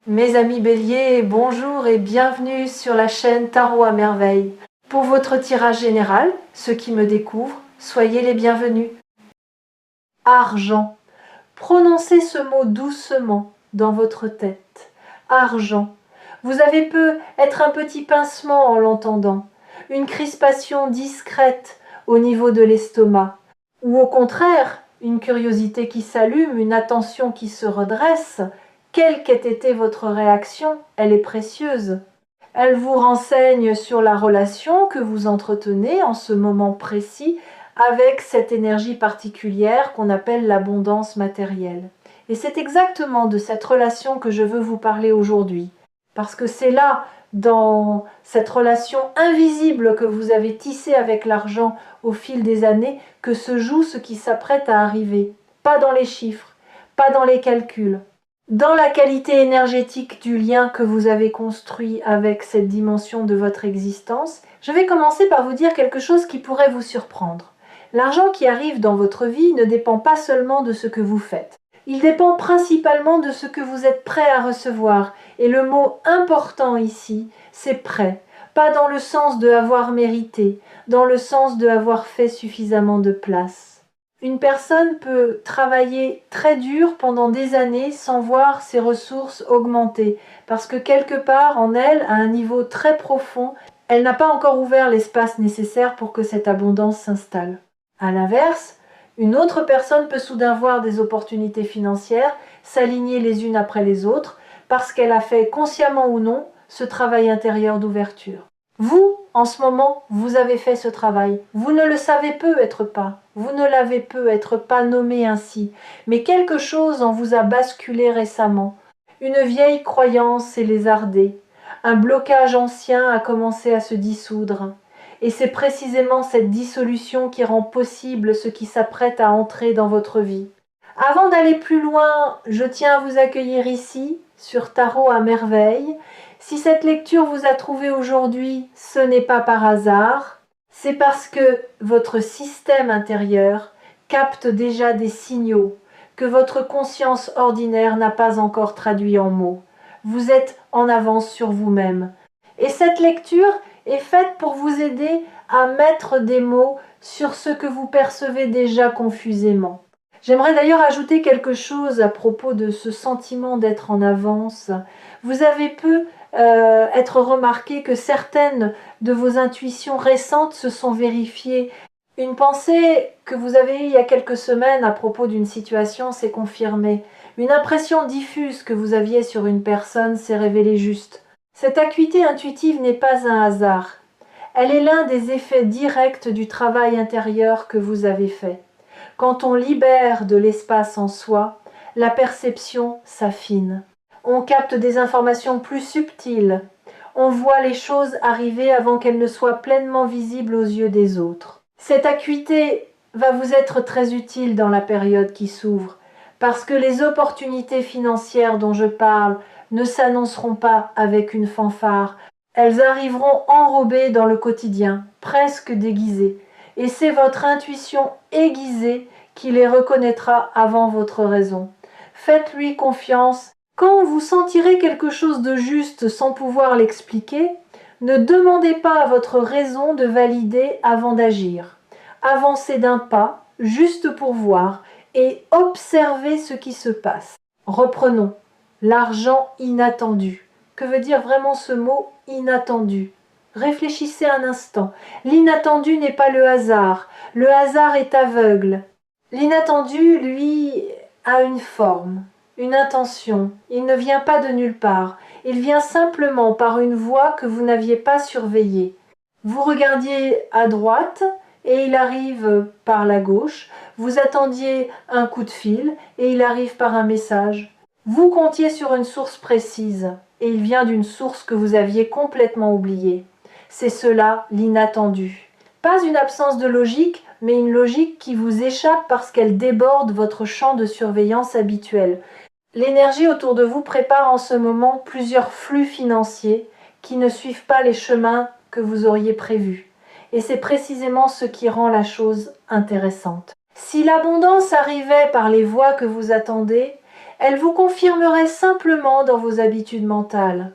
Mes amis Bélier, bonjour et bienvenue sur la chaîne Tarot à merveille. Pour votre tirage général, ceux qui me découvrent, soyez les bienvenus. Argent. Prononcez ce mot doucement dans votre tête. Argent. Vous avez peut être un petit pincement en l'entendant, une crispation discrète au niveau de l'estomac, ou au contraire, une curiosité qui s'allume, une attention qui se redresse. Quelle qu'ait été votre réaction, elle est précieuse. Elle vous renseigne sur la relation que vous entretenez en ce moment précis avec cette énergie particulière qu'on appelle l'abondance matérielle. Et c'est exactement de cette relation que je veux vous parler aujourd'hui. Parce que c'est là, dans cette relation invisible que vous avez tissée avec l'argent au fil des années, que se joue ce qui s'apprête à arriver. Pas dans les chiffres, pas dans les calculs. Dans la qualité énergétique du lien que vous avez construit avec cette dimension de votre existence, je vais commencer par vous dire quelque chose qui pourrait vous surprendre. L'argent qui arrive dans votre vie ne dépend pas seulement de ce que vous faites. Il dépend principalement de ce que vous êtes prêt à recevoir. Et le mot important ici, c'est prêt. Pas dans le sens de avoir mérité, dans le sens de avoir fait suffisamment de place. Une personne peut travailler très dur pendant des années sans voir ses ressources augmenter, parce que quelque part en elle, à un niveau très profond, elle n'a pas encore ouvert l'espace nécessaire pour que cette abondance s'installe. À l'inverse, une autre personne peut soudain voir des opportunités financières s'aligner les unes après les autres, parce qu'elle a fait consciemment ou non ce travail intérieur d'ouverture. Vous, en ce moment, vous avez fait ce travail. Vous ne le savez peut-être pas. Vous ne l'avez peut-être pas nommé ainsi. Mais quelque chose en vous a basculé récemment. Une vieille croyance s'est lézardée. Un blocage ancien a commencé à se dissoudre. Et c'est précisément cette dissolution qui rend possible ce qui s'apprête à entrer dans votre vie. Avant d'aller plus loin, je tiens à vous accueillir ici, sur Tarot à merveille. Si cette lecture vous a trouvé aujourd'hui, ce n'est pas par hasard, c'est parce que votre système intérieur capte déjà des signaux que votre conscience ordinaire n'a pas encore traduits en mots. Vous êtes en avance sur vous-même. Et cette lecture est faite pour vous aider à mettre des mots sur ce que vous percevez déjà confusément. J'aimerais d'ailleurs ajouter quelque chose à propos de ce sentiment d'être en avance. Vous avez pu être remarqué que certaines de vos intuitions récentes se sont vérifiées. Une pensée que vous avez eue il y a quelques semaines à propos d'une situation s'est confirmée. Une impression diffuse que vous aviez sur une personne s'est révélée juste. Cette acuité intuitive n'est pas un hasard. Elle est l'un des effets directs du travail intérieur que vous avez fait. Quand on libère de l'espace en soi, la perception s'affine. On capte des informations plus subtiles. On voit les choses arriver avant qu'elles ne soient pleinement visibles aux yeux des autres. Cette acuité va vous être très utile dans la période qui s'ouvre, parce que les opportunités financières dont je parle ne s'annonceront pas avec une fanfare. Elles arriveront enrobées dans le quotidien, presque déguisées. Et c'est votre intuition aiguisée qui les reconnaîtra avant votre raison. Faites-lui confiance. Quand vous sentirez quelque chose de juste sans pouvoir l'expliquer, ne demandez pas à votre raison de valider avant d'agir. Avancez d'un pas, juste pour voir, et observez ce qui se passe. Reprenons. L'argent inattendu. Que veut dire vraiment ce mot inattendu ? Réfléchissez un instant. L'inattendu n'est pas le hasard. Le hasard est aveugle. L'inattendu, lui, a une forme, une intention. Il ne vient pas de nulle part. Il vient simplement par une voie que vous n'aviez pas surveillée. Vous regardiez à droite et il arrive par la gauche. Vous attendiez un coup de fil et il arrive par un message. Vous comptiez sur une source précise et il vient d'une source que vous aviez complètement oubliée. C'est cela l'inattendu. Pas une absence de logique, mais une logique qui vous échappe parce qu'elle déborde votre champ de surveillance habituel. L'énergie autour de vous prépare en ce moment plusieurs flux financiers qui ne suivent pas les chemins que vous auriez prévus. Et c'est précisément ce qui rend la chose intéressante. Si l'abondance arrivait par les voies que vous attendez, Elle vous confirmerait simplement dans vos habitudes mentales.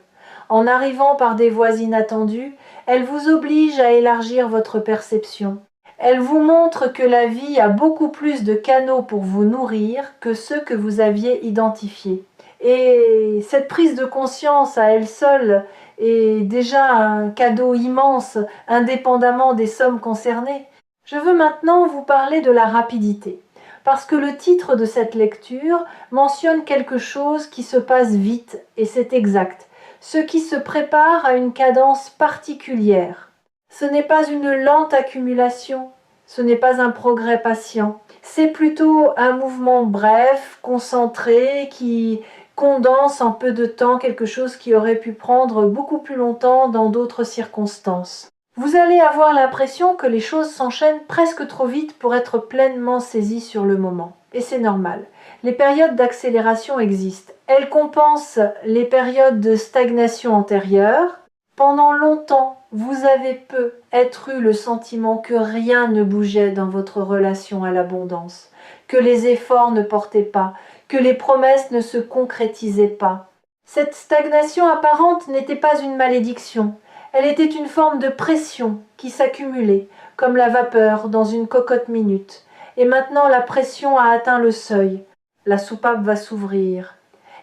En arrivant par des voies inattendues, elle vous oblige à élargir votre perception. Elle vous montre que la vie a beaucoup plus de canaux pour vous nourrir que ceux que vous aviez identifiés. Et cette prise de conscience à elle seule est déjà un cadeau immense, indépendamment des sommes concernées. Je veux maintenant vous parler de la rapidité, parce que le titre de cette lecture mentionne quelque chose qui se passe vite, et c'est exact, ce qui se prépare à une cadence particulière. Ce n'est pas une lente accumulation, ce n'est pas un progrès patient, c'est plutôt un mouvement bref, concentré, qui condense en peu de temps quelque chose qui aurait pu prendre beaucoup plus longtemps dans d'autres circonstances. Vous allez avoir l'impression que les choses s'enchaînent presque trop vite pour être pleinement saisies sur le moment. Et c'est normal. Les périodes d'accélération existent. Elles compensent les périodes de stagnation antérieures. Pendant longtemps, vous avez peut-être eu le sentiment que rien ne bougeait dans votre relation à l'abondance, que les efforts ne portaient pas, que les promesses ne se concrétisaient pas. Cette stagnation apparente n'était pas une malédiction. Elle était une forme de pression qui s'accumulait, comme la vapeur dans une cocotte minute. Et maintenant la pression a atteint le seuil. La soupape va s'ouvrir.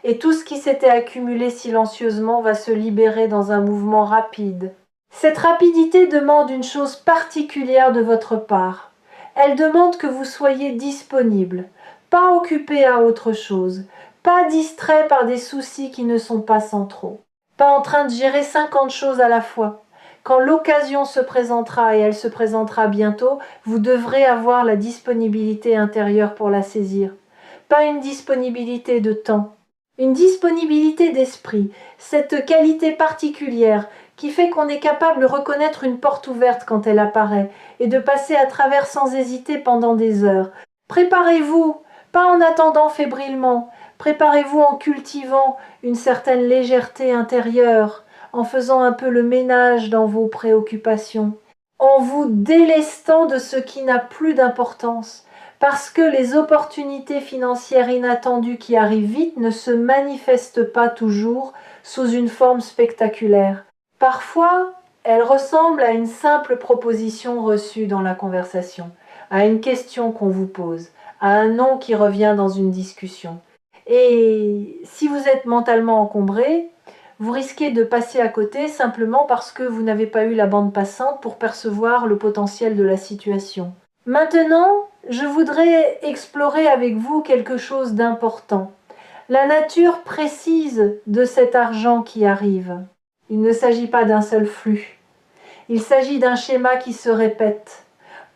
Et tout ce qui s'était accumulé silencieusement va se libérer dans un mouvement rapide. Cette rapidité demande une chose particulière de votre part. Elle demande que vous soyez disponible, pas occupé à autre chose, pas distrait par des soucis qui ne sont pas centraux, pas en train de gérer 50 choses à la fois. Quand l'occasion se présentera, et elle se présentera bientôt, vous devrez avoir la disponibilité intérieure pour la saisir. Pas une disponibilité de temps, une disponibilité d'esprit, cette qualité particulière qui fait qu'on est capable de reconnaître une porte ouverte quand elle apparaît et de passer à travers sans hésiter pendant des heures. Préparez-vous, pas en attendant fébrilement, préparez-vous en cultivant une certaine légèreté intérieure, en faisant un peu le ménage dans vos préoccupations, en vous délestant de ce qui n'a plus d'importance, parce que les opportunités financières inattendues qui arrivent vite ne se manifestent pas toujours sous une forme spectaculaire. Parfois, elles ressemblent à une simple proposition reçue dans la conversation, à une question qu'on vous pose, à un nom qui revient dans une discussion. Et si vous êtes mentalement encombré, vous risquez de passer à côté simplement parce que vous n'avez pas eu la bande passante pour percevoir le potentiel de la situation. Maintenant, je voudrais explorer avec vous quelque chose d'important. La nature précise de cet argent qui arrive. Il ne s'agit pas d'un seul flux. Il s'agit d'un schéma qui se répète.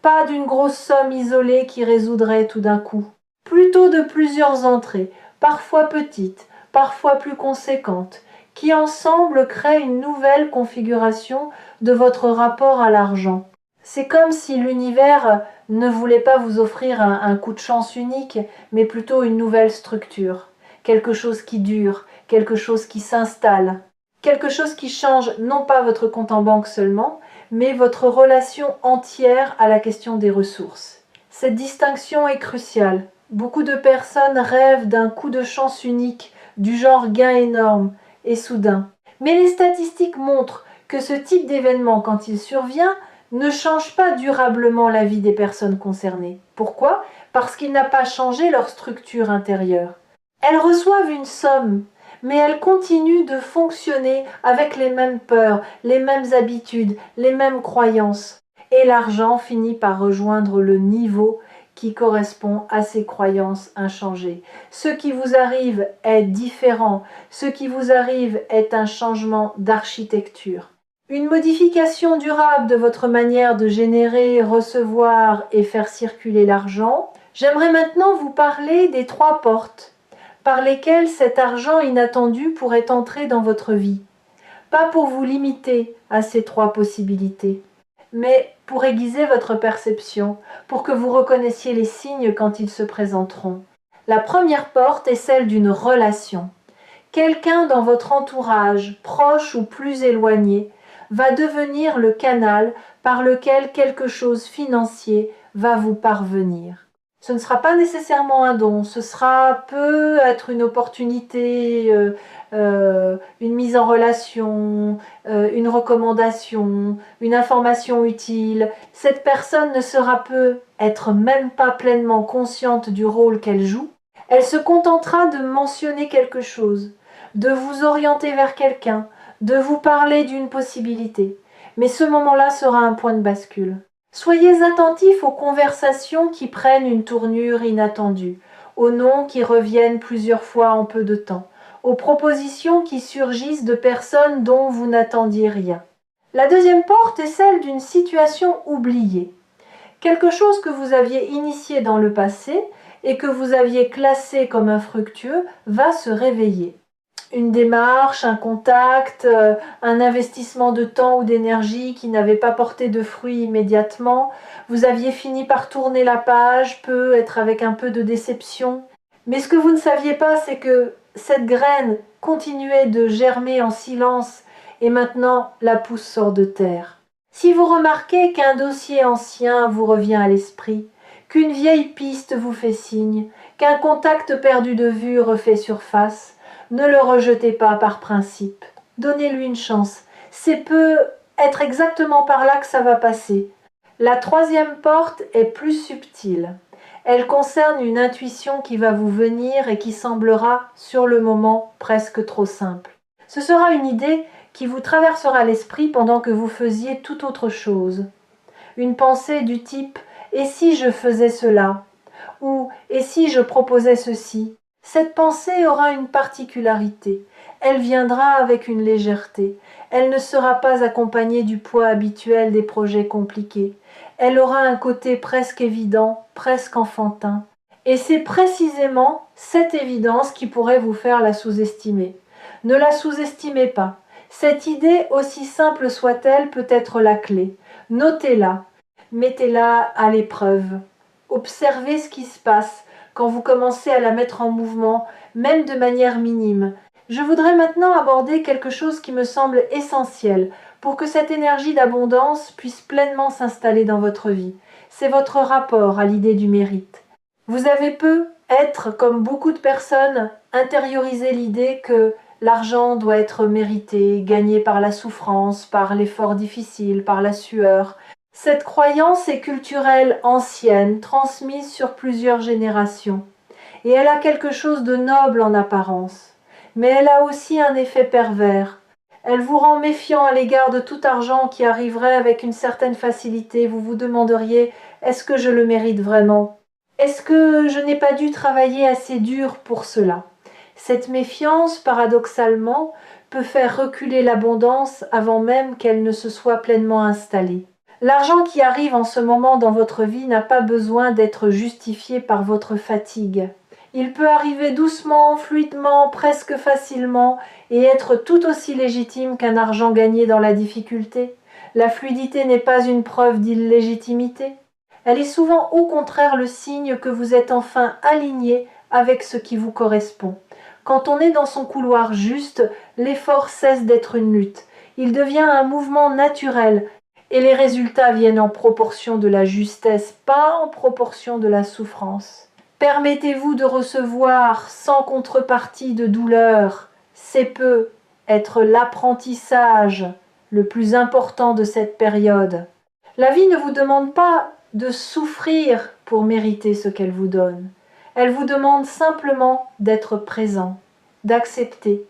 Pas d'une grosse somme isolée qui résoudrait tout d'un coup. Plutôt de plusieurs entrées, parfois petites, parfois plus conséquentes, qui ensemble créent une nouvelle configuration de votre rapport à l'argent. C'est comme si l'univers ne voulait pas vous offrir un coup de chance unique, mais plutôt une nouvelle structure. Quelque chose qui dure, quelque chose qui s'installe, quelque chose qui change non pas votre compte en banque seulement, mais votre relation entière à la question des ressources. Cette distinction est cruciale. Beaucoup de personnes rêvent d'un coup de chance unique, du genre gain énorme et soudain. Mais les statistiques montrent que ce type d'événement, quand il survient, ne change pas durablement la vie des personnes concernées. Pourquoi ? Parce qu'il n'a pas changé leur structure intérieure. Elles reçoivent une somme, mais elles continuent de fonctionner avec les mêmes peurs, les mêmes habitudes, les mêmes croyances. Et l'argent finit par rejoindre le niveau qui correspond à ces croyances inchangées. Ce qui vous arrive est différent, ce qui vous arrive est un changement d'architecture. Une modification durable de votre manière de générer, recevoir et faire circuler l'argent. J'aimerais maintenant vous parler des 3 portes par lesquelles cet argent inattendu pourrait entrer dans votre vie. Pas pour vous limiter à ces 3 possibilités, mais pour aiguiser votre perception, pour que vous reconnaissiez les signes quand ils se présenteront. La première porte est celle d'une relation. Quelqu'un dans votre entourage, proche ou plus éloigné, va devenir le canal par lequel quelque chose financier va vous parvenir. Ce ne sera pas nécessairement un don, ce sera peut être une opportunité, une mise en relation, une recommandation, une information utile. Cette personne ne sera peut être même pas pleinement consciente du rôle qu'elle joue. Elle se contentera de mentionner quelque chose, de vous orienter vers quelqu'un, de vous parler d'une possibilité. Mais ce moment-là sera un point de bascule. Soyez attentifs aux conversations qui prennent une tournure inattendue, aux noms qui reviennent plusieurs fois en peu de temps, aux propositions qui surgissent de personnes dont vous n'attendiez rien. La deuxième porte est celle d'une situation oubliée. Quelque chose que vous aviez initié dans le passé et que vous aviez classé comme infructueux va se réveiller. Une démarche, un contact, un investissement de temps ou d'énergie qui n'avait pas porté de fruits immédiatement. Vous aviez fini par tourner la page, peut être avec un peu de déception. Mais ce que vous ne saviez pas, c'est que cette graine continuait de germer en silence et maintenant la pousse sort de terre. Si vous remarquez qu'un dossier ancien vous revient à l'esprit, qu'une vieille piste vous fait signe, qu'un contact perdu de vue refait surface, ne le rejetez pas par principe. Donnez-lui une chance. C'est peut être exactement par là que ça va passer. La troisième porte est plus subtile. Elle concerne une intuition qui va vous venir et qui semblera, sur le moment, presque trop simple. Ce sera une idée qui vous traversera l'esprit pendant que vous faisiez toute autre chose. Une pensée du type « et si je faisais cela ?» ou « et si je proposais ceci ?» Cette pensée aura une particularité. Elle viendra avec une légèreté. Elle ne sera pas accompagnée du poids habituel des projets compliqués. Elle aura un côté presque évident, presque enfantin. Et c'est précisément cette évidence qui pourrait vous faire la sous-estimer. Ne la sous-estimez pas. Cette idée, aussi simple soit-elle, peut être la clé. Notez-la. Mettez-la à l'épreuve. Observez ce qui se passe quand vous commencez à la mettre en mouvement, même de manière minime. Je voudrais maintenant aborder quelque chose qui me semble essentiel pour que cette énergie d'abondance puisse pleinement s'installer dans votre vie. C'est votre rapport à l'idée du mérite. Vous avez peu être, comme beaucoup de personnes, intériorisé l'idée que l'argent doit être mérité, gagné par la souffrance, par l'effort difficile, par la sueur. Cette croyance est culturelle ancienne, transmise sur plusieurs générations, et elle a quelque chose de noble en apparence, mais elle a aussi un effet pervers. Elle vous rend méfiant à l'égard de tout argent qui arriverait avec une certaine facilité. Vous vous demanderiez « est-ce que je le mérite vraiment ? Est-ce que je n'ai pas dû travailler assez dur pour cela ?» Cette méfiance, paradoxalement, peut faire reculer l'abondance avant même qu'elle ne se soit pleinement installée. L'argent qui arrive en ce moment dans votre vie n'a pas besoin d'être justifié par votre fatigue. Il peut arriver doucement, fluidement, presque facilement et être tout aussi légitime qu'un argent gagné dans la difficulté. La fluidité n'est pas une preuve d'illégitimité. Elle est souvent au contraire le signe que vous êtes enfin aligné avec ce qui vous correspond. Quand on est dans son couloir juste, l'effort cesse d'être une lutte. Il devient un mouvement naturel. Et les résultats viennent en proportion de la justesse, pas en proportion de la souffrance. Permettez-vous de recevoir sans contrepartie de douleur. C'est peu être l'apprentissage le plus important de cette période. La vie ne vous demande pas de souffrir pour mériter ce qu'elle vous donne. Elle vous demande simplement d'être présent, d'accepter,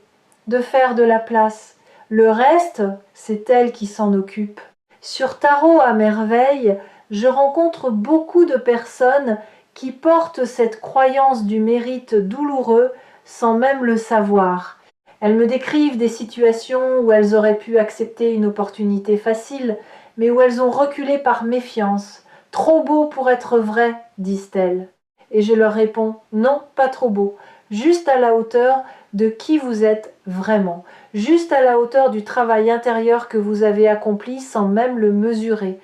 de faire de la place. Le reste, c'est elle qui s'en occupe. Sur Tarot à merveille, je rencontre beaucoup de personnes qui portent cette croyance du mérite douloureux sans même le savoir. Elles me décrivent des situations où elles auraient pu accepter une opportunité facile, mais où elles ont reculé par méfiance. Trop beau pour être vrai, disent-elles. Et je leur réponds, non, pas trop beau, juste à la hauteur de qui vous êtes vraiment, juste à la hauteur du travail intérieur que vous avez accompli sans même le mesurer.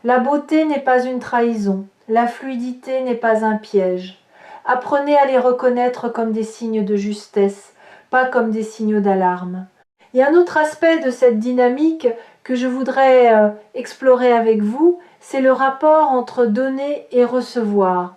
La beauté n'est pas une trahison, la fluidité n'est pas un piège. Apprenez à les reconnaître comme des signes de justesse, pas comme des signaux d'alarme. Il y a un autre aspect de cette dynamique que je voudrais explorer avec vous, c'est le rapport entre donner et recevoir.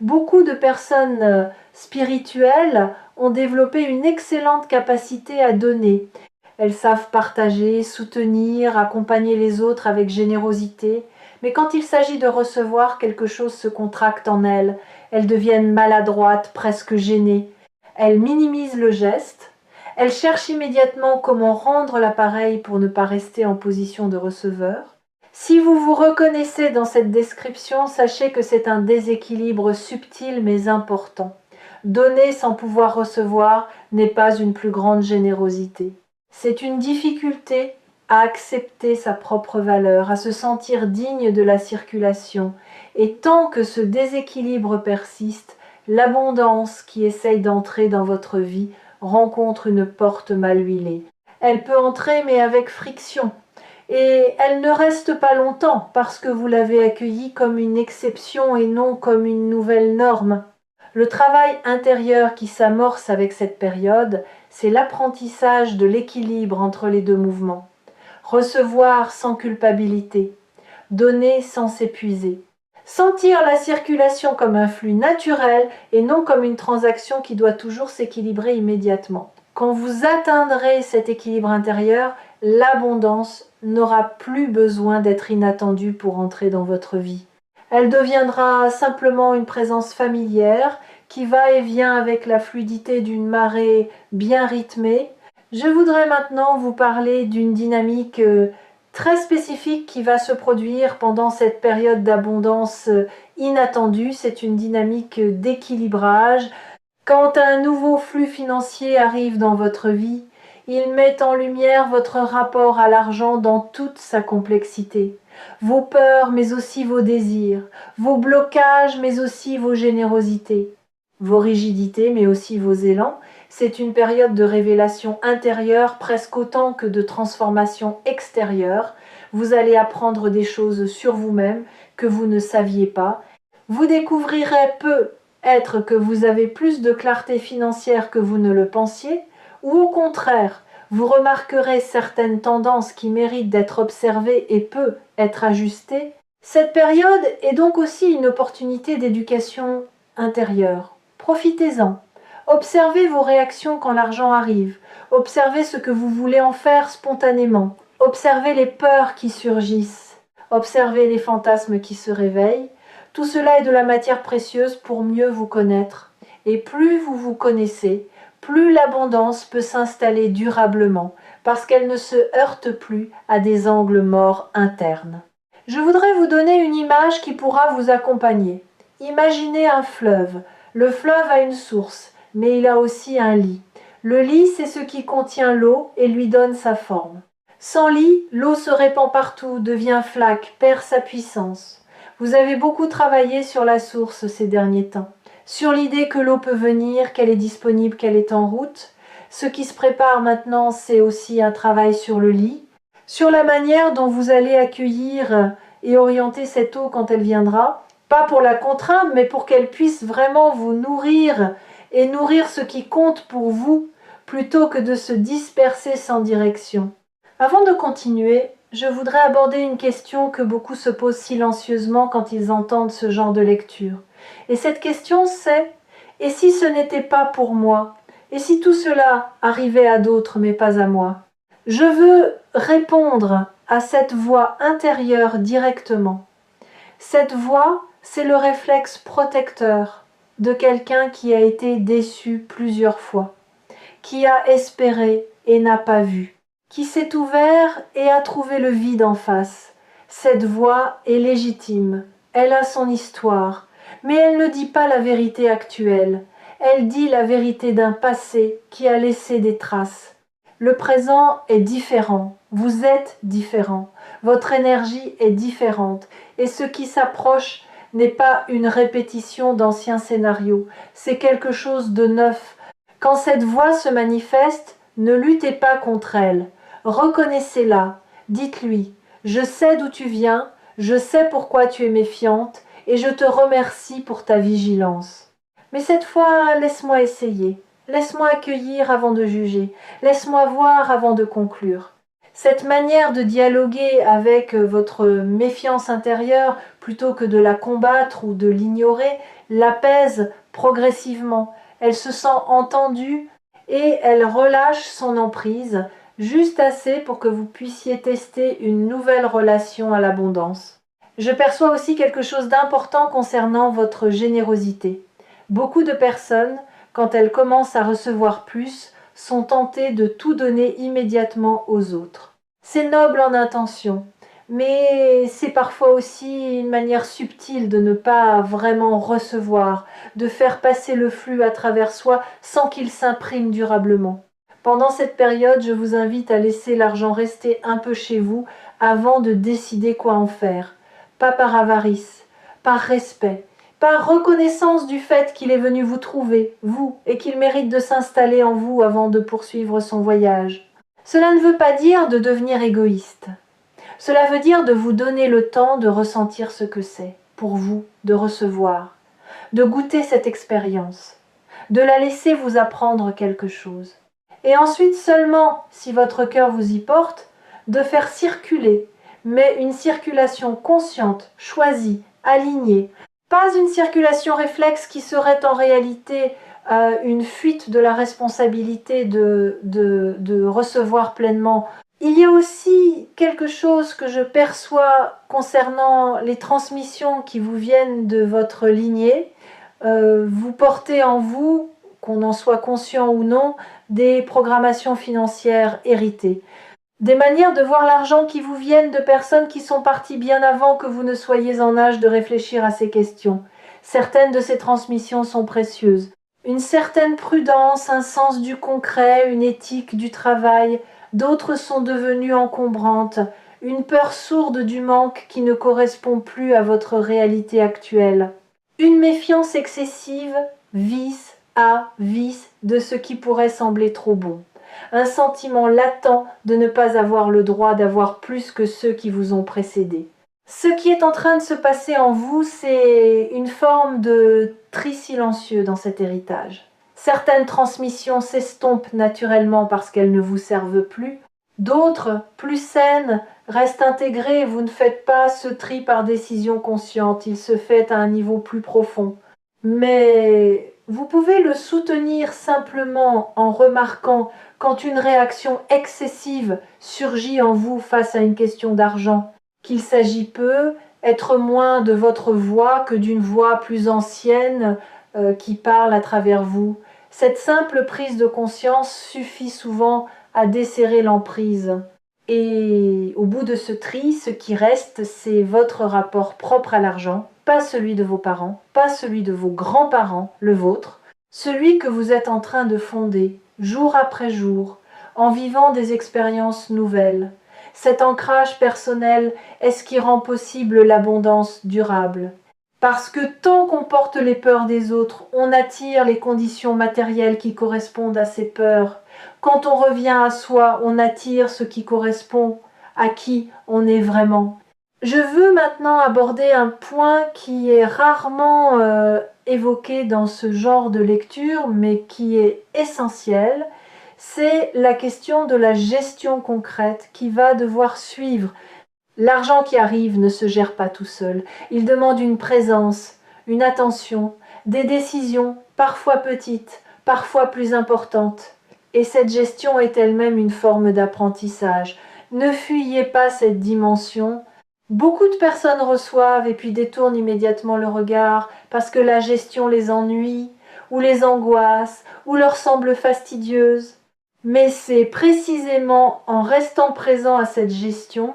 Beaucoup de personnes spirituelles ont développé une excellente capacité à donner. Elles savent partager, soutenir, accompagner les autres avec générosité. Mais quand il s'agit de recevoir, quelque chose se contracte en elles. Elles deviennent maladroites, presque gênées. Elles minimisent le geste. Elles cherchent immédiatement comment rendre l'appareil pour ne pas rester en position de receveur. Si vous vous reconnaissez dans cette description, sachez que c'est un déséquilibre subtil mais important. Donner sans pouvoir recevoir n'est pas une plus grande générosité. C'est une difficulté à accepter sa propre valeur, à se sentir digne de la circulation. Et tant que ce déséquilibre persiste, l'abondance qui essaye d'entrer dans votre vie rencontre une porte mal huilée. Elle peut entrer mais avec friction. Et elle ne reste pas longtemps parce que vous l'avez accueillie comme une exception et non comme une nouvelle norme. Le travail intérieur qui s'amorce avec cette période, c'est l'apprentissage de l'équilibre entre les deux mouvements. Recevoir sans culpabilité, donner sans s'épuiser. Sentir la circulation comme un flux naturel et non comme une transaction qui doit toujours s'équilibrer immédiatement. Quand vous atteindrez cet équilibre intérieur, l'abondance n'aura plus besoin d'être inattendue pour entrer dans votre vie. Elle deviendra simplement une présence familière qui va et vient avec la fluidité d'une marée bien rythmée. Je voudrais maintenant vous parler d'une dynamique très spécifique qui va se produire pendant cette période d'abondance inattendue. C'est une dynamique d'équilibrage. Quand un nouveau flux financier arrive dans votre vie, il met en lumière votre rapport à l'argent dans toute sa complexité. Vos peurs, mais aussi vos désirs, vos blocages, mais aussi vos générosités, vos rigidités, mais aussi vos élans. C'est une période de révélation intérieure presque autant que de transformation extérieure. Vous allez apprendre des choses sur vous-même que vous ne saviez pas. Vous découvrirez peut-être que vous avez plus de clarté financière que vous ne le pensiez, ou au contraire, vous remarquerez certaines tendances qui méritent d'être observées et peu être ajustées. Cette période est donc aussi une opportunité d'éducation intérieure. Profitez-en. Observez vos réactions quand l'argent arrive. Observez ce que vous voulez en faire spontanément. Observez les peurs qui surgissent. Observez les fantasmes qui se réveillent. Tout cela est de la matière précieuse pour mieux vous connaître. Et plus vous vous connaissez, plus l'abondance peut s'installer durablement, parce qu'elle ne se heurte plus à des angles morts internes. Je voudrais vous donner une image qui pourra vous accompagner. Imaginez un fleuve. Le fleuve a une source, mais il a aussi un lit. Le lit, c'est ce qui contient l'eau et lui donne sa forme. Sans lit, l'eau se répand partout, devient flaque, perd sa puissance. Vous avez beaucoup travaillé sur la source ces derniers temps, sur l'idée que l'eau peut venir, qu'elle est disponible, qu'elle est en route. Ce qui se prépare maintenant, c'est aussi un travail sur le lit, sur la manière dont vous allez accueillir et orienter cette eau quand elle viendra, pas pour la contraindre, mais pour qu'elle puisse vraiment vous nourrir et nourrir ce qui compte pour vous, plutôt que de se disperser sans direction. Avant de continuer, je voudrais aborder une question que beaucoup se posent silencieusement quand ils entendent ce genre de lecture. Et cette question c'est « Et si ce n'était pas pour moi? Et si tout cela arrivait à d'autres mais pas à moi ?» Je veux répondre à cette voix intérieure directement. Cette voix, c'est le réflexe protecteur de quelqu'un qui a été déçu plusieurs fois, qui a espéré et n'a pas vu, qui s'est ouvert et a trouvé le vide en face. Cette voix est légitime, elle a son histoire, mais elle ne dit pas la vérité actuelle, elle dit la vérité d'un passé qui a laissé des traces. Le présent est différent, vous êtes différent, votre énergie est différente, et ce qui s'approche n'est pas une répétition d'anciens scénarios, c'est quelque chose de neuf. Quand cette voix se manifeste, ne luttez pas contre elle, reconnaissez-la, dites-lui « Je sais d'où tu viens, je sais pourquoi tu es méfiante, et je te remercie pour ta vigilance. » Mais cette fois, laisse-moi essayer, laisse-moi accueillir avant de juger, laisse-moi voir avant de conclure. Cette manière de dialoguer avec votre méfiance intérieure, plutôt que de la combattre ou de l'ignorer, l'apaise progressivement. Elle se sent entendue et elle relâche son emprise, juste assez pour que vous puissiez tester une nouvelle relation à l'abondance. Je perçois aussi quelque chose d'important concernant votre générosité. Beaucoup de personnes, quand elles commencent à recevoir plus, sont tentées de tout donner immédiatement aux autres. C'est noble en intention, mais c'est parfois aussi une manière subtile de ne pas vraiment recevoir, de faire passer le flux à travers soi sans qu'il s'imprime durablement. Pendant cette période, je vous invite à laisser l'argent rester un peu chez vous avant de décider quoi en faire. Pas par avarice, par respect, par reconnaissance du fait qu'il est venu vous trouver, vous, et qu'il mérite de s'installer en vous avant de poursuivre son voyage. Cela ne veut pas dire de devenir égoïste. Cela veut dire de vous donner le temps de ressentir ce que c'est, pour vous, de recevoir, de goûter cette expérience, de la laisser vous apprendre quelque chose. Et ensuite seulement, si votre cœur vous y porte, de faire circuler, mais une circulation consciente, choisie, alignée, pas une circulation réflexe qui serait en réalité une fuite de la responsabilité de recevoir pleinement. Il y a aussi quelque chose que je perçois concernant les transmissions qui vous viennent de votre lignée. Vous portez en vous, qu'on en soit conscient ou non, des programmations financières héritées. Des manières de voir l'argent qui vous viennent de personnes qui sont parties bien avant que vous ne soyez en âge de réfléchir à ces questions. Certaines de ces transmissions sont précieuses. Une certaine prudence, un sens du concret, une éthique du travail, d'autres sont devenues encombrantes, une peur sourde du manque qui ne correspond plus à votre réalité actuelle. Une méfiance excessive, vice de ce qui pourrait sembler trop bon. Un sentiment latent de ne pas avoir le droit d'avoir plus que ceux qui vous ont précédé. Ce qui est en train de se passer en vous, c'est une forme de tri silencieux dans cet héritage. Certaines transmissions s'estompent naturellement parce qu'elles ne vous servent plus. D'autres, plus saines, restent intégrées. Vous ne faites pas ce tri par décision consciente, il se fait à un niveau plus profond. Mais vous pouvez le soutenir simplement en remarquant quand une réaction excessive surgit en vous face à une question d'argent, qu'il s'agit peu, être moins de votre voix que d'une voix plus ancienne qui parle à travers vous. Cette simple prise de conscience suffit souvent à desserrer l'emprise. Et au bout de ce tri, ce qui reste, c'est votre rapport propre à l'argent, pas celui de vos parents, pas celui de vos grands-parents, le vôtre, celui que vous êtes en train de fonder, jour après jour, en vivant des expériences nouvelles. Cet ancrage personnel est ce qui rend possible l'abondance durable. Parce que tant qu'on porte les peurs des autres, on attire les conditions matérielles qui correspondent à ces peurs. Quand on revient à soi, on attire ce qui correspond à qui on est vraiment. Je veux maintenant aborder un point qui est rarement évoqué dans ce genre de lecture, mais qui est essentiel. C'est la question de la gestion concrète qui va devoir suivre. L'argent qui arrive ne se gère pas tout seul. Il demande une présence, une attention, des décisions, parfois petites, parfois plus importantes. Et cette gestion est elle-même une forme d'apprentissage. Ne fuyez pas cette dimension. Beaucoup de personnes reçoivent et puis détournent immédiatement le regard parce que la gestion les ennuie, ou les angoisse, ou leur semble fastidieuse. Mais c'est précisément en restant présent à cette gestion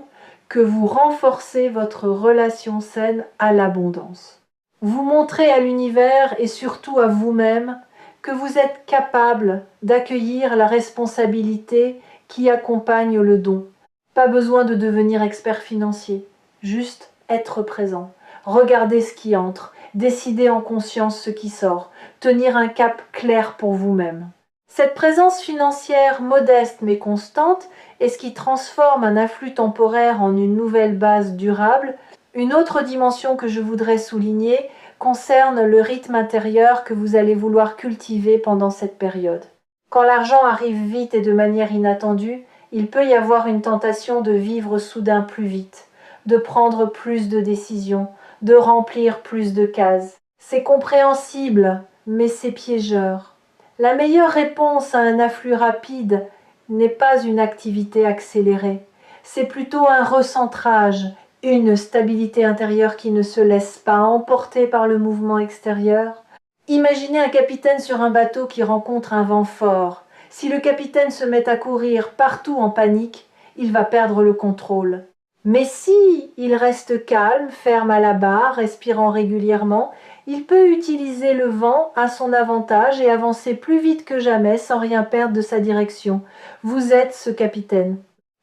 que vous renforcez votre relation saine à l'abondance. Vous montrez à l'univers et surtout à vous-même que vous êtes capable d'accueillir la responsabilité qui accompagne le don. Pas besoin de devenir expert financier, juste être présent, regarder ce qui entre, décider en conscience ce qui sort, tenir un cap clair pour vous-même. Cette présence financière modeste mais constante est ce qui transforme un afflux temporaire en une nouvelle base durable. Une autre dimension que je voudrais souligner concerne le rythme intérieur que vous allez vouloir cultiver pendant cette période. Quand l'argent arrive vite et de manière inattendue, il peut y avoir une tentation de vivre soudain plus vite, de prendre plus de décisions, de remplir plus de cases. C'est compréhensible, mais c'est piégeur. La meilleure réponse à un afflux rapide n'est pas une activité accélérée, c'est plutôt un recentrage, une stabilité intérieure qui ne se laisse pas emporter par le mouvement extérieur. Imaginez un capitaine sur un bateau qui rencontre un vent fort. Si le capitaine se met à courir partout en panique, il va perdre le contrôle. Mais si il reste calme, ferme à la barre, respirant régulièrement, il peut utiliser le vent à son avantage et avancer plus vite que jamais sans rien perdre de sa direction. Vous êtes ce capitaine.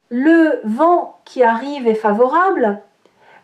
Le vent qui arrive est favorable,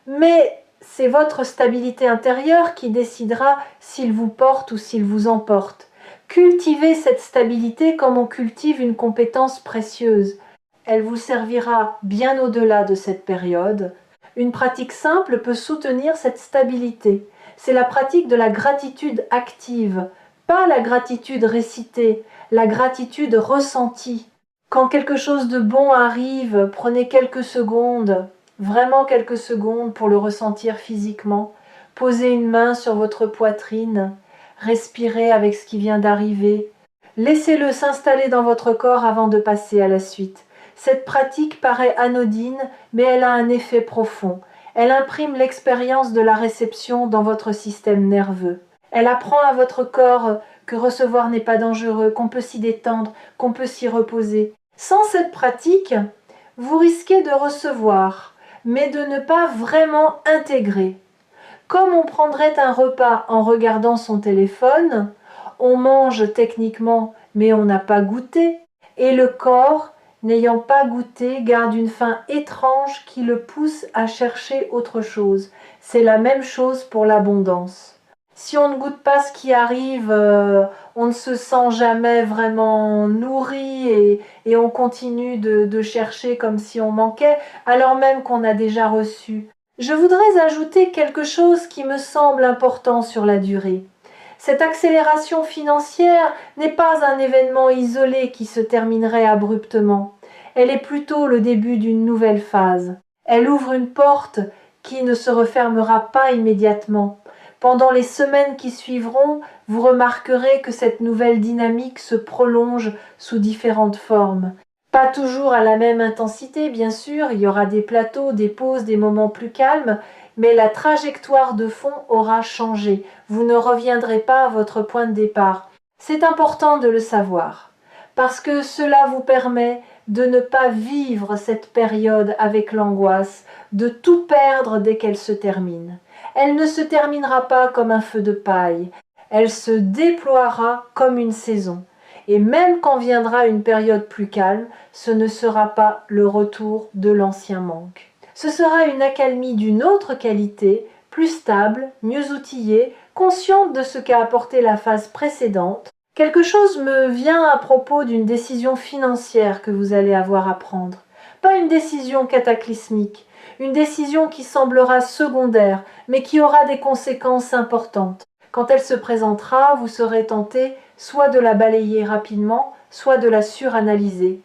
mais c'est votre stabilité intérieure qui décidera s'il vous porte ou s'il vous emporte. Cultivez cette stabilité comme on cultive une compétence précieuse. Elle vous servira bien au-delà de cette période. Une pratique simple peut soutenir cette stabilité. C'est la pratique de la gratitude active, pas la gratitude récitée, la gratitude ressentie. Quand quelque chose de bon arrive, prenez quelques secondes, vraiment quelques secondes pour le ressentir physiquement. Posez une main sur votre poitrine, respirez avec ce qui vient d'arriver. Laissez-le s'installer dans votre corps avant de passer à la suite. Cette pratique paraît anodine, mais elle a un effet profond. Elle imprime l'expérience de la réception dans votre système nerveux. Elle apprend à votre corps que recevoir n'est pas dangereux, qu'on peut s'y détendre, qu'on peut s'y reposer. Sans cette pratique, vous risquez de recevoir, mais de ne pas vraiment intégrer. Comme on prendrait un repas en regardant son téléphone, on mange techniquement, mais on n'a pas goûté, et le corps, n'ayant pas goûté, garde une faim étrange qui le pousse à chercher autre chose. C'est la même chose pour l'abondance. Si on ne goûte pas ce qui arrive, on ne se sent jamais vraiment nourri et on continue de chercher comme si on manquait, alors même qu'on a déjà reçu. Je voudrais ajouter quelque chose qui me semble important sur la durée. Cette accélération financière n'est pas un événement isolé qui se terminerait abruptement. Elle est plutôt le début d'une nouvelle phase. Elle ouvre une porte qui ne se refermera pas immédiatement. Pendant les semaines qui suivront, vous remarquerez que cette nouvelle dynamique se prolonge sous différentes formes. Pas toujours à la même intensité, bien sûr, il y aura des plateaux, des pauses, des moments plus calmes, mais la trajectoire de fond aura changé. Vous ne reviendrez pas à votre point de départ. C'est important de le savoir, parce que cela vous permet de ne pas vivre cette période avec l'angoisse, de tout perdre dès qu'elle se termine. Elle ne se terminera pas comme un feu de paille, elle se déploiera comme une saison. Et même quand viendra une période plus calme, ce ne sera pas le retour de l'ancien manque. Ce sera une accalmie d'une autre qualité, plus stable, mieux outillée, consciente de ce qu'a apporté la phase précédente. Quelque chose me vient à propos d'une décision financière que vous allez avoir à prendre. Pas une décision cataclysmique, une décision qui semblera secondaire, mais qui aura des conséquences importantes. Quand elle se présentera, vous serez tenté soit de la balayer rapidement, soit de la suranalyser.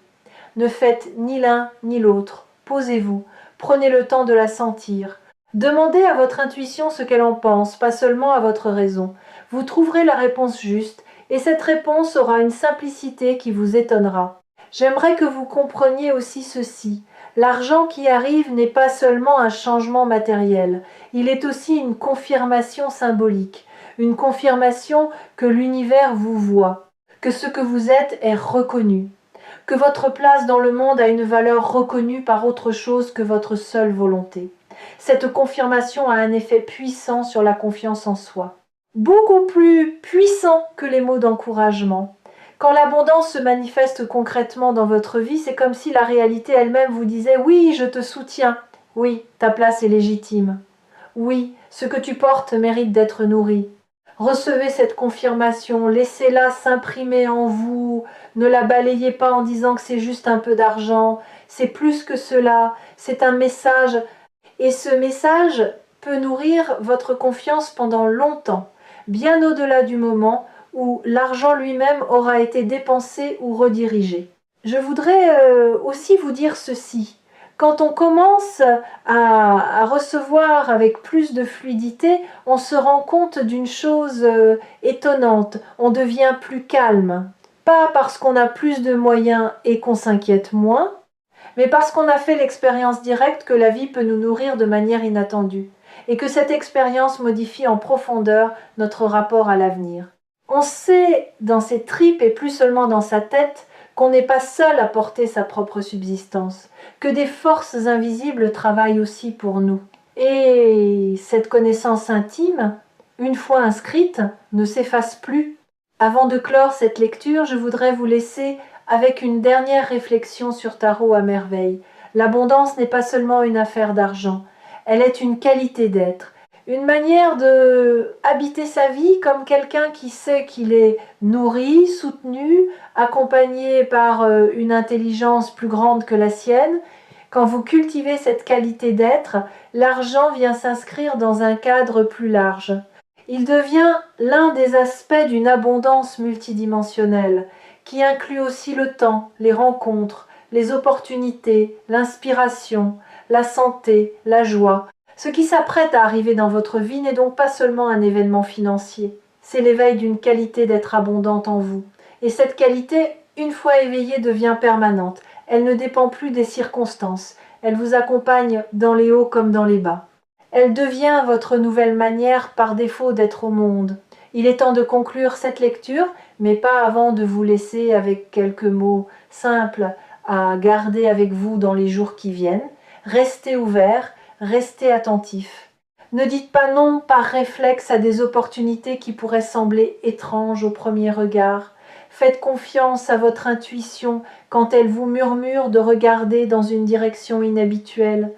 Ne faites ni l'un ni l'autre. Posez-vous, prenez le temps de la sentir. Demandez à votre intuition ce qu'elle en pense, pas seulement à votre raison. Vous trouverez la réponse juste, et cette réponse aura une simplicité qui vous étonnera. J'aimerais que vous compreniez aussi ceci. L'argent qui arrive n'est pas seulement un changement matériel, il est aussi une confirmation symbolique, une confirmation que l'univers vous voit, que ce que vous êtes est reconnu, que votre place dans le monde a une valeur reconnue par autre chose que votre seule volonté. Cette confirmation a un effet puissant sur la confiance en soi, beaucoup plus puissant que les mots d'encouragement. Quand l'abondance se manifeste concrètement dans votre vie, c'est comme si la réalité elle-même vous disait « Oui, je te soutiens. Oui, ta place est légitime. Oui, ce que tu portes mérite d'être nourri. » Recevez cette confirmation, laissez-la s'imprimer en vous, ne la balayez pas en disant que c'est juste un peu d'argent, c'est plus que cela, c'est un message, et ce message peut nourrir votre confiance pendant longtemps, bien au-delà du moment où l'argent lui-même aura été dépensé ou redirigé. Je voudrais aussi vous dire ceci. Quand on commence à recevoir avec plus de fluidité, on se rend compte d'une chose étonnante. On devient plus calme. Pas parce qu'on a plus de moyens et qu'on s'inquiète moins, mais parce qu'on a fait l'expérience directe que la vie peut nous nourrir de manière inattendue, et que cette expérience modifie en profondeur notre rapport à l'avenir. On sait dans ses tripes et plus seulement dans sa tête qu'on n'est pas seul à porter sa propre subsistance, que des forces invisibles travaillent aussi pour nous. Et cette connaissance intime, une fois inscrite, ne s'efface plus. Avant de clore cette lecture, je voudrais vous laisser avec une dernière réflexion sur Tarot à merveille. L'abondance n'est pas seulement une affaire d'argent, elle est une qualité d'être, une manière de habiter sa vie comme quelqu'un qui sait qu'il est nourri, soutenu, accompagné par une intelligence plus grande que la sienne. Quand vous cultivez cette qualité d'être, l'argent vient s'inscrire dans un cadre plus large. Il devient l'un des aspects d'une abondance multidimensionnelle, qui inclut aussi le temps, les rencontres, les opportunités, l'inspiration, la santé, la joie. Ce qui s'apprête à arriver dans votre vie n'est donc pas seulement un événement financier, c'est l'éveil d'une qualité d'être abondante en vous. Et cette qualité, une fois éveillée, devient permanente. Elle ne dépend plus des circonstances, elle vous accompagne dans les hauts comme dans les bas. Elle devient votre nouvelle manière par défaut d'être au monde. Il est temps de conclure cette lecture, mais pas avant de vous laisser avec quelques mots simples à garder avec vous dans les jours qui viennent. Restez ouverts, restez attentifs. Ne dites pas non par réflexe à des opportunités qui pourraient sembler étranges au premier regard. Faites confiance à votre intuition quand elle vous murmure de regarder dans une direction inhabituelle.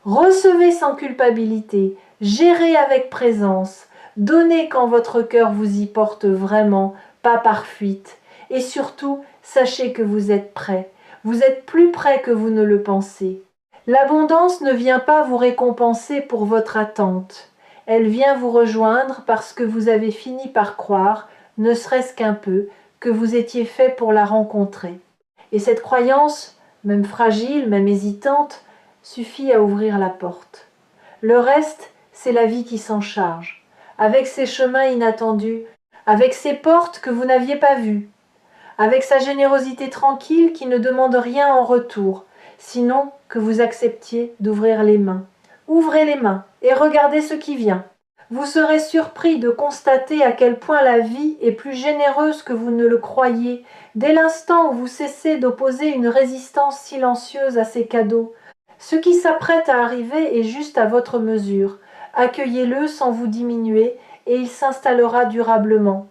Recevez sans culpabilité, gérez avec présence, donnez quand votre cœur vous y porte vraiment, pas par fuite. Et surtout, sachez que vous êtes prêt. Vous êtes plus prêt que vous ne le pensez. L'abondance ne vient pas vous récompenser pour votre attente. Elle vient vous rejoindre parce que vous avez fini par croire, ne serait-ce qu'un peu, que vous étiez fait pour la rencontrer. Et cette croyance, même fragile, même hésitante, suffit à ouvrir la porte. Le reste, c'est la vie qui s'en charge, avec ses chemins inattendus, avec ses portes que vous n'aviez pas vues, avec sa générosité tranquille qui ne demande rien en retour, sinon que vous acceptiez d'ouvrir les mains. Ouvrez les mains et regardez ce qui vient. Vous serez surpris de constater à quel point la vie est plus généreuse que vous ne le croyez, dès l'instant où vous cessez d'opposer une résistance silencieuse à ces cadeaux. Ce qui s'apprête à arriver est juste à votre mesure. Accueillez-le sans vous diminuer et il s'installera durablement.